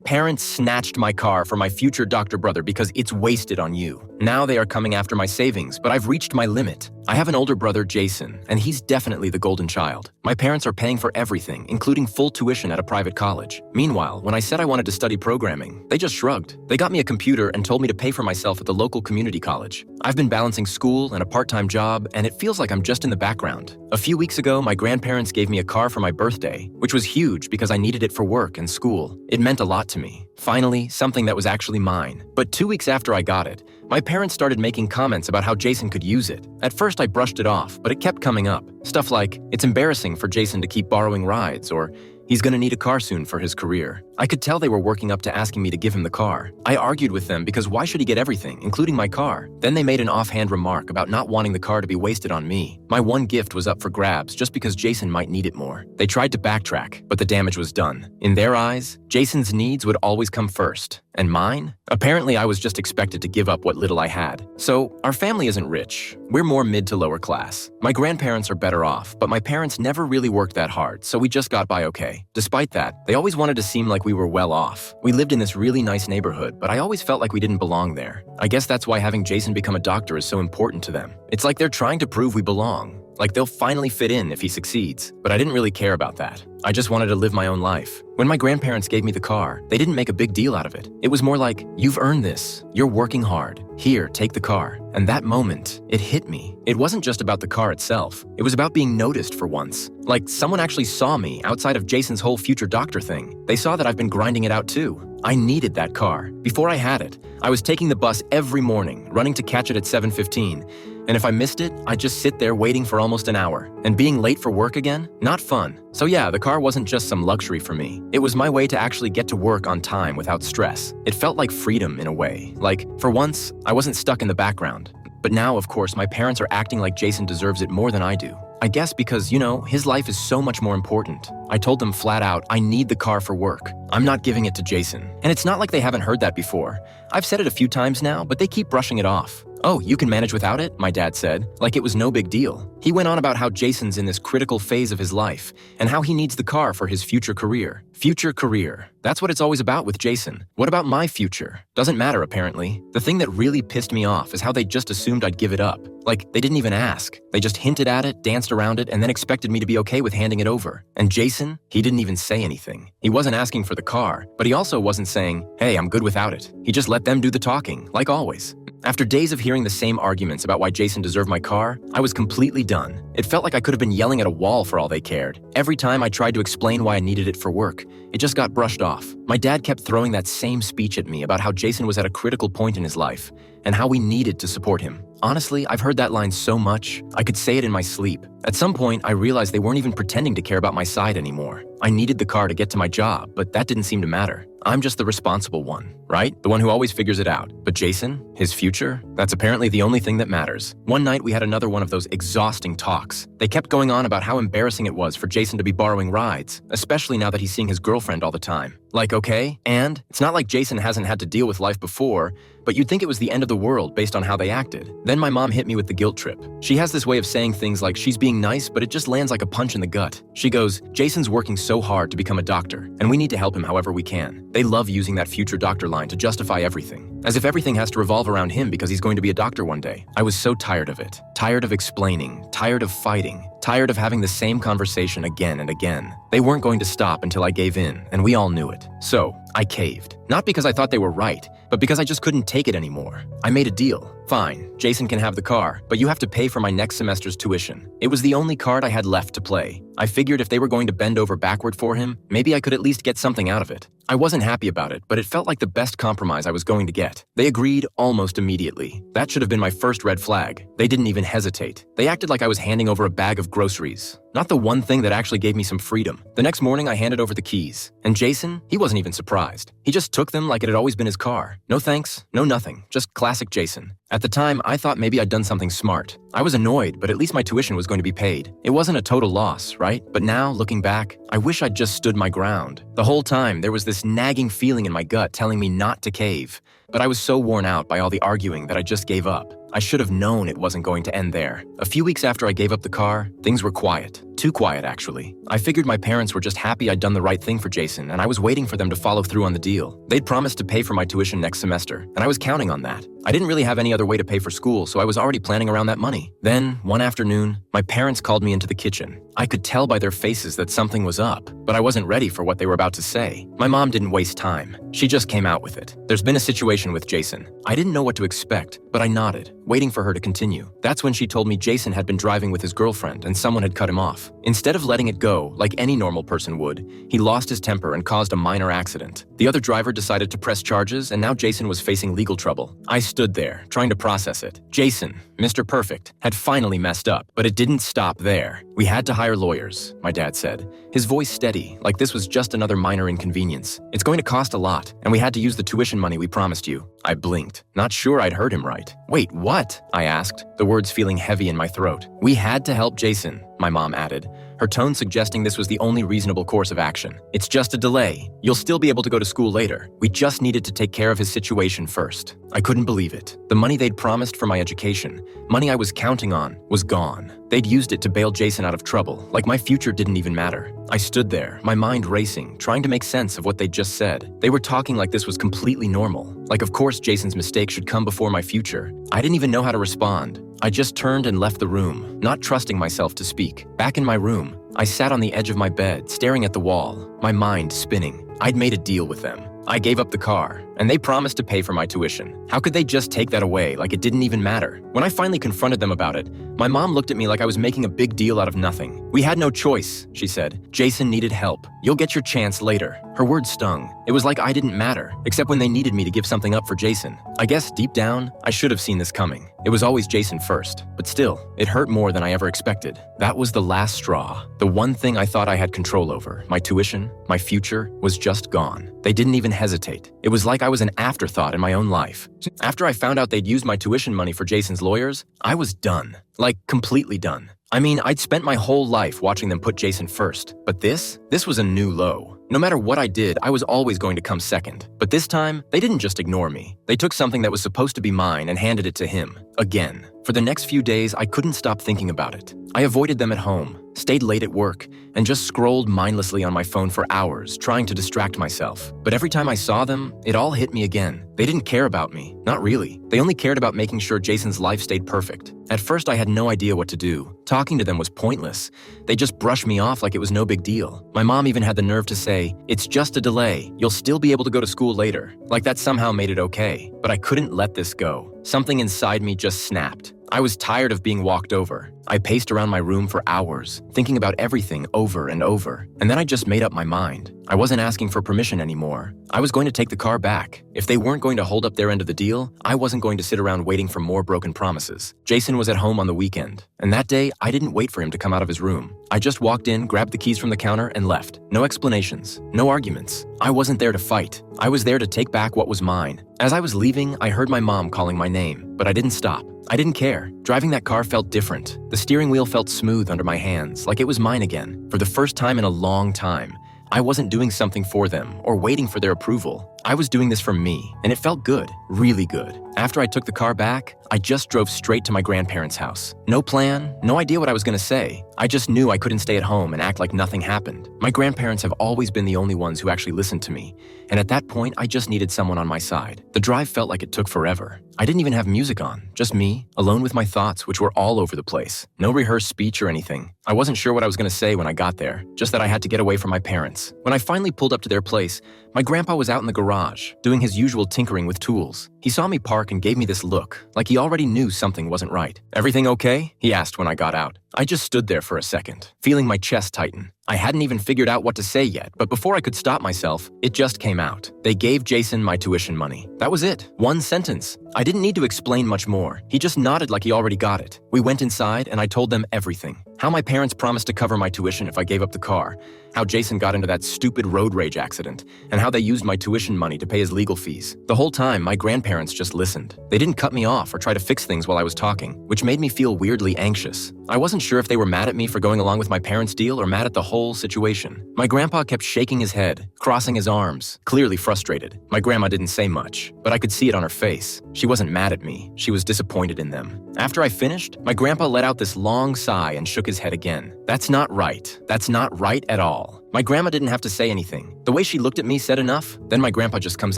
Parents snatched my car for my future doctor brother because it's wasted on you. Now they are coming after my savings, but I've reached my limit. I have an older brother, Jason, and he's definitely the golden child. My parents are paying for everything, including full tuition at a private college. Meanwhile, when I said I wanted to study programming, they just shrugged. They got me a computer and told me to pay for myself at the local community college. I've been balancing school and a part-time job, and it feels like I'm just in the background. A few weeks ago, my grandparents gave me a car for my birthday, which was huge because I needed it for work and school. It meant a lot to me. Finally, something that was actually mine. But 2 weeks after I got it, my parents started making comments about how Jason could use it. At first, I brushed it off, but it kept coming up. Stuff like, it's embarrassing for Jason to keep borrowing rides, or he's gonna need a car soon for his career. I could tell they were working up to asking me to give him the car. I argued with them because why should he get everything, including my car? Then they made an offhand remark about not wanting the car to be wasted on me. My one gift was up for grabs just because Jason might need it more. They tried to backtrack, but the damage was done. In their eyes, Jason's needs would always come first. And mine? Apparently, I was just expected to give up what little I had. So, our family isn't rich. We're more mid to lower class. My grandparents are better off, but my parents never really worked that hard, so we just got by okay. Despite that, they always wanted to seem like we were well off. We lived in this really nice neighborhood, but I always felt like we didn't belong there. I guess that's why having Jason become a doctor is so important to them. It's like they're trying to prove we belong. Like they'll finally fit in if he succeeds. But I didn't really care about that. I just wanted to live my own life. When my grandparents gave me the car, they didn't make a big deal out of it. It was more like, you've earned this. You're working hard. Here, take the car. And that moment, it hit me. It wasn't just about the car itself. It was about being noticed for once. Like someone actually saw me outside of Jason's whole future doctor thing. They saw that I've been grinding it out too. I needed that car. Before I had it, I was taking the bus every morning, running to catch it at 7:15. And if I missed it, I'd just sit there waiting for almost an hour. And being late for work again? Not fun. So yeah, the car wasn't just some luxury for me. It was my way to actually get to work on time without stress. It felt like freedom in a way. Like, for once, I wasn't stuck in the background. But now, of course, my parents are acting like Jason deserves it more than I do. I guess because, his life is so much more important. I told them flat out, I need the car for work. I'm not giving it to Jason. And it's not like they haven't heard that before. I've said it a few times now, but they keep brushing it off. Oh, you can manage without it? My dad said, like it was no big deal. He went on about how Jason's in this critical phase of his life and how he needs the car for his future career. Future career. That's what it's always about with Jason. What about my future? Doesn't matter, apparently. The thing that really pissed me off is how they just assumed I'd give it up. Like, they didn't even ask. They just hinted at it, danced around it, and then expected me to be okay with handing it over. And Jason, he didn't even say anything. He wasn't asking for the car, but he also wasn't saying, hey, I'm good without it. He just let them do the talking, like always. After days of hearing the same arguments about why Jason deserved my car, I was completely done. It felt like I could have been yelling at a wall for all they cared. Every time I tried to explain why I needed it for work, it just got brushed off. My dad kept throwing that same speech at me about how Jason was at a critical point in his life and how we needed to support him. Honestly, I've heard that line so much, I could say it in my sleep. At some point, I realized they weren't even pretending to care about my side anymore. I needed the car to get to my job, but that didn't seem to matter. I'm just the responsible one, right? The one who always figures it out. But Jason, his future, that's apparently the only thing that matters. One night, we had another one of those exhausting talks. They kept going on about how embarrassing it was for Jason to be borrowing rides, especially now that he's seeing his girlfriend all the time. Like, okay, and it's not like Jason hasn't had to deal with life before, but you'd think it was the end of the world based on how they acted. Then my mom hit me with the guilt trip. She has this way of saying things like she's being nice, but it just lands like a punch in the gut. She goes, Jason's working so hard to become a doctor, and we need to help him however we can. They love using that future doctor line to justify everything, as if everything has to revolve around him because he's going to be a doctor one day. I was so tired of it. Tired of explaining, tired of fighting, tired of having the same conversation again and again. They weren't going to stop until I gave in, and we all knew it. So, I caved. Not because I thought they were right, but because I just couldn't take it anymore. I made a deal. Fine, Jason can have the car, but you have to pay for my next semester's tuition. It was the only card I had left to play. I figured if they were going to bend over backward for him, maybe I could at least get something out of it. I wasn't happy about it, but it felt like the best compromise I was going to get. They agreed almost immediately. That should have been my first red flag. They didn't even hesitate. They acted like I was handing over a bag of groceries. Not the one thing that actually gave me some freedom. The next morning, I handed over the keys. And Jason, he wasn't even surprised. He just took them like it had always been his car. No thanks, no nothing. Just classic Jason. At the time, I thought maybe I'd done something smart. I was annoyed, but at least my tuition was going to be paid. It wasn't a total loss, right? But now, looking back, I wish I'd just stood my ground. The whole time, there was this nagging feeling in my gut telling me not to cave. But I was so worn out by all the arguing that I just gave up. I should have known it wasn't going to end there. A few weeks after I gave up the car, things were quiet. Too quiet, actually. I figured my parents were just happy I'd done the right thing for Jason, and I was waiting for them to follow through on the deal. They'd promised to pay for my tuition next semester, and I was counting on that. I didn't really have any other way to pay for school, so I was already planning around that money. Then, one afternoon, my parents called me into the kitchen. I could tell by their faces that something was up, but I wasn't ready for what they were about to say. My mom didn't waste time. She just came out with it. There's been a situation with Jason. I didn't know what to expect, but I nodded, waiting for her to continue. That's when she told me Jason had been driving with his girlfriend and someone had cut him off. Instead of letting it go, like any normal person would, he lost his temper and caused a minor accident. The other driver decided to press charges, and now Jason was facing legal trouble. I stood there, trying to process it. Jason, Mr. Perfect, had finally messed up, but it didn't stop there. We had to hire lawyers, my dad said, his voice steady, like this was just another minor inconvenience. It's going to cost a lot, and we had to use the tuition money we promised you. I blinked, not sure I'd heard him right. Wait, what? I asked, the words feeling heavy in my throat. We had to help Jason, my mom added, her tone suggesting this was the only reasonable course of action. It's just a delay. You'll still be able to go to school later. We just needed to take care of his situation first. I couldn't believe it. The money they'd promised for my education, money I was counting on, was gone. They'd used it to bail Jason out of trouble, like my future didn't even matter. I stood there, my mind racing, trying to make sense of what they'd just said. They were talking like this was completely normal. Like of course Jason's mistake should come before my future. I didn't even know how to respond. I just turned and left the room, not trusting myself to speak. Back in my room, I sat on the edge of my bed, staring at the wall, my mind spinning. I'd made a deal with them. I gave up the car, and they promised to pay for my tuition. How could they just take that away like it didn't even matter? When I finally confronted them about it, my mom looked at me like I was making a big deal out of nothing. We had no choice, she said. Jason needed help. You'll get your chance later. Her words stung. It was like I didn't matter, except when they needed me to give something up for Jason. I guess deep down, I should have seen this coming. It was always Jason first, but still, it hurt more than I ever expected. That was the last straw. The one thing I thought I had control over, my tuition, my future, was just gone. They didn't even hesitate. It was like I was an afterthought in my own life. After I found out they'd used my tuition money for Jason's lawyers, I was done. Like, completely done. I mean, I'd spent my whole life watching them put Jason first, but this was a new low. No matter what I did, I was always going to come second. But this time, they didn't just ignore me. They took something that was supposed to be mine and handed it to him. Again. For the next few days, I couldn't stop thinking about it. I avoided them at home, stayed late at work, and just scrolled mindlessly on my phone for hours, trying to distract myself. But every time I saw them, it all hit me again. They didn't care about me. Not really. They only cared about making sure Jason's life stayed perfect. At first, I had no idea what to do. Talking to them was pointless. They just brushed me off like it was no big deal. My mom even had the nerve to say, "It's just a delay. You'll still be able to go to school later." Like that somehow made it okay. But I couldn't let this go. Something inside me just snapped. I was tired of being walked over. I paced around my room for hours, thinking about everything over and over. And then I just made up my mind. I wasn't asking for permission anymore. I was going to take the car back. If they weren't going to hold up their end of the deal, I wasn't going to sit around waiting for more broken promises. Jason was at home on the weekend, and that day, I didn't wait for him to come out of his room. I just walked in, grabbed the keys from the counter, and left. No explanations, no arguments. I wasn't there to fight. I was there to take back what was mine. As I was leaving, I heard my mom calling my name, but I didn't stop. I didn't care. Driving that car felt different. The steering wheel felt smooth under my hands, like it was mine again. For the first time in a long time, I wasn't doing something for them or waiting for their approval. I was doing this for me, and it felt good, really good. After I took the car back, I just drove straight to my grandparents' house. No plan, no idea what I was going to say. I just knew I couldn't stay at home and act like nothing happened. My grandparents have always been the only ones who actually listened to me, and at that point, I just needed someone on my side. The drive felt like it took forever. I didn't even have music on, just me, alone with my thoughts, which were all over the place. No rehearsed speech or anything. I wasn't sure what I was going to say when I got there, just that I had to get away from my parents. When I finally pulled up to their place, my grandpa was out in the garage, doing his usual tinkering with tools. He saw me park and gave me this look, like he already knew something wasn't right. "Everything okay?" he asked when I got out. I just stood there for a second, feeling my chest tighten. I hadn't even figured out what to say yet, but before I could stop myself, it just came out. They gave Jason my tuition money. That was it. One sentence. I didn't need to explain much more. He just nodded like he already got it. We went inside and I told them everything. How my parents promised to cover my tuition if I gave up the car, how Jason got into that stupid road rage accident, and how they used my tuition money to pay his legal fees. The whole time, my grandparents just listened. They didn't cut me off or try to fix things while I was talking, which made me feel weirdly anxious. I wasn't sure if they were mad at me for going along with my parents' deal or mad at the whole situation. My grandpa kept shaking his head, crossing his arms, clearly frustrated. My grandma didn't say much, but I could see it on her face. She wasn't mad at me. She was disappointed in them. After I finished, my grandpa let out this long sigh and shook his head again. That's not right. That's not right at all. My grandma didn't have to say anything. The way she looked at me said enough. Then my grandpa just comes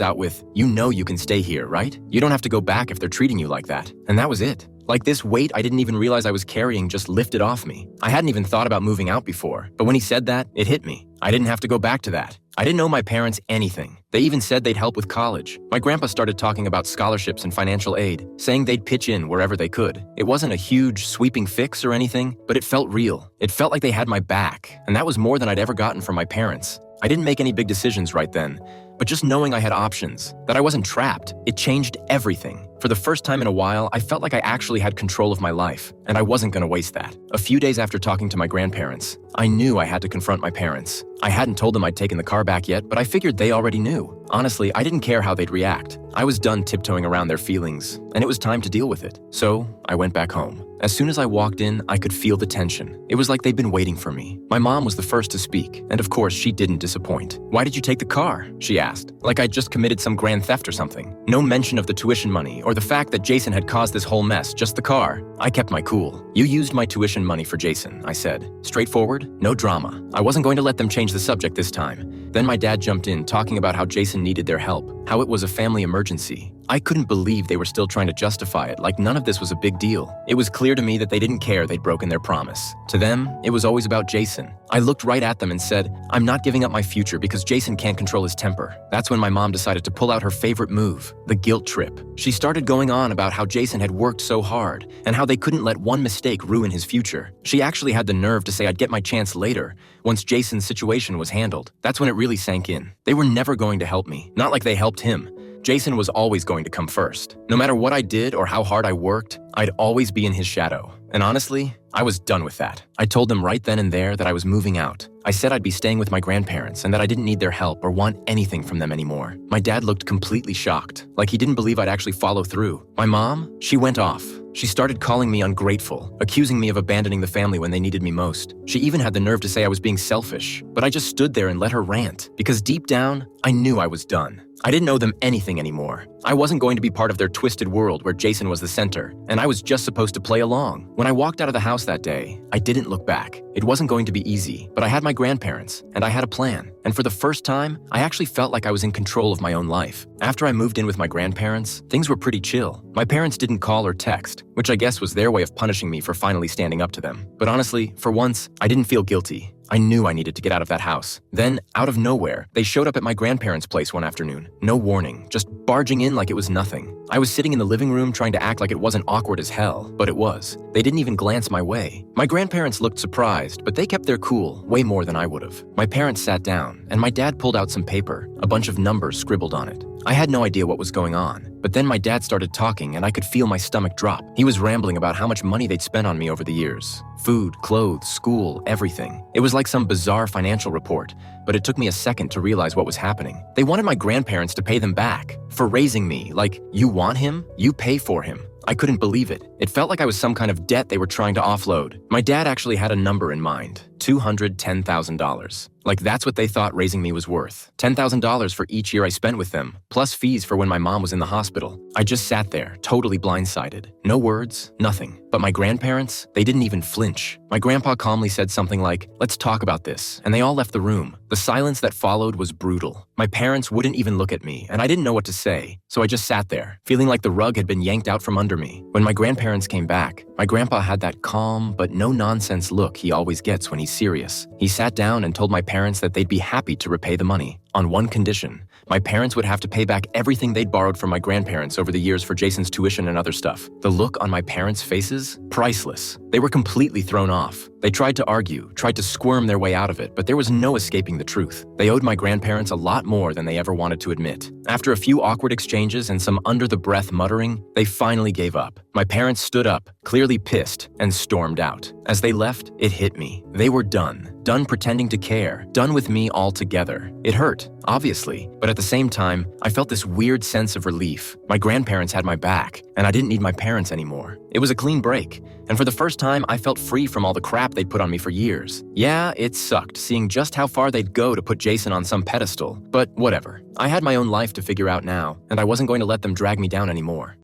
out with, "You know you can stay here, right? You don't have to go back if they're treating you like that." And that was it. Like this weight I didn't even realize I was carrying just lifted off me. I hadn't even thought about moving out before, but when he said that, it hit me. I didn't have to go back to that. I didn't owe my parents anything. They even said they'd help with college. My grandpa started talking about scholarships and financial aid, saying they'd pitch in wherever they could. It wasn't a huge, sweeping fix or anything, but it felt real. It felt like they had my back, and that was more than I'd ever gotten from my parents. I didn't make any big decisions right then, but just knowing I had options, that I wasn't trapped, it changed everything. For the first time in a while, I felt like I actually had control of my life, and I wasn't going to waste that. A few days after talking to my grandparents, I knew I had to confront my parents. I hadn't told them I'd taken the car back yet, but I figured they already knew. Honestly, I didn't care how they'd react. I was done tiptoeing around their feelings, and it was time to deal with it. So, I went back home. As soon as I walked in, I could feel the tension. It was like they'd been waiting for me. My mom was the first to speak, and of course, she didn't disappoint. "Why did you take the car?" she asked, like I'd just committed some grand theft or something. No mention of the tuition money or the fact that Jason had caused this whole mess, just the car. I kept my cool. "You used my tuition money for Jason," I said. Straightforward, no drama. I wasn't going to let them change the subject this time. Then my dad jumped in, talking about how Jason needed their help, how it was a family emergency. I couldn't believe they were still trying to justify it, like none of this was a big deal. It was clear to me that they didn't care they'd broken their promise. To them, it was always about Jason. I looked right at them and said, "I'm not giving up my future because Jason can't control his temper." That's when my mom decided to pull out her favorite move, the guilt trip. She started going on about how Jason had worked so hard and how they couldn't let one mistake ruin his future. She actually had the nerve to say I'd get my chance later, once Jason's situation was handled. That's when it really sank in. They were never going to help me, not like they helped him. Jason was always going to come first. No matter what I did or how hard I worked, I'd always be in his shadow. And honestly, I was done with that. I told them right then and there that I was moving out. I said I'd be staying with my grandparents and that I didn't need their help or want anything from them anymore. My dad looked completely shocked, like he didn't believe I'd actually follow through. My mom, she went off. She started calling me ungrateful, accusing me of abandoning the family when they needed me most. She even had the nerve to say I was being selfish, but I just stood there and let her rant, because deep down, I knew I was done. I didn't owe them anything anymore. I wasn't going to be part of their twisted world where Jason was the center, and I was just supposed to play along. When I walked out of the house that day, I didn't look back. It wasn't going to be easy, but I had my grandparents, and I had a plan. And for the first time, I actually felt like I was in control of my own life. After I moved in with my grandparents, things were pretty chill. My parents didn't call or text, which I guess was their way of punishing me for finally standing up to them. But honestly, for once, I didn't feel guilty. I knew I needed to get out of that house. Then, out of nowhere, they showed up at my grandparents' place one afternoon. No warning, just barging in like it was nothing. I was sitting in the living room trying to act like it wasn't awkward as hell, but it was. They didn't even glance my way. My grandparents looked surprised, but they kept their cool, way more than I would have. My parents sat down, and my dad pulled out some paper, a bunch of numbers scribbled on it. I had no idea what was going on, but then my dad started talking and I could feel my stomach drop. He was rambling about how much money they'd spent on me over the years. Food, clothes, school, everything. It was like some bizarre financial report, but it took me a second to realize what was happening. They wanted my grandparents to pay them back for raising me, like, you want him? You pay for him. I couldn't believe it. It felt like I was some kind of debt they were trying to offload. My dad actually had a number in mind, $210,000. Like that's what they thought raising me was worth. $10,000 for each year I spent with them, plus fees for when my mom was in the hospital. I just sat there, totally blindsided. No words, nothing. But my grandparents, they didn't even flinch. My grandpa calmly said something like, "Let's talk about this," and they all left the room. The silence that followed was brutal. My parents wouldn't even look at me, and I didn't know what to say, so I just sat there, feeling like the rug had been yanked out from under me. When my grandparents came back, my grandpa had that calm but no-nonsense look he always gets when he's serious. He sat down and told my parents that they'd be happy to repay the money, on one condition. My parents would have to pay back everything they'd borrowed from my grandparents over the years for Jason's tuition and other stuff. The look on my parents' faces? Priceless. They were completely thrown off. They tried to argue, tried to squirm their way out of it, but there was no escaping the truth. They owed my grandparents a lot more than they ever wanted to admit. After a few awkward exchanges and some under-the-breath muttering, they finally gave up. My parents stood up, clearly pissed, and stormed out. As they left, it hit me. They were done. Done pretending to care. Done with me altogether. It hurt, obviously, but at the same time, I felt this weird sense of relief. My grandparents had my back, and I didn't need my parents anymore. It was a clean break, and for the first time, I felt free from all the crap they'd put on me for years. Yeah, it sucked seeing just how far they'd go to put Jason on some pedestal, but whatever. I had my own life to figure out now, and I wasn't going to let them drag me down anymore.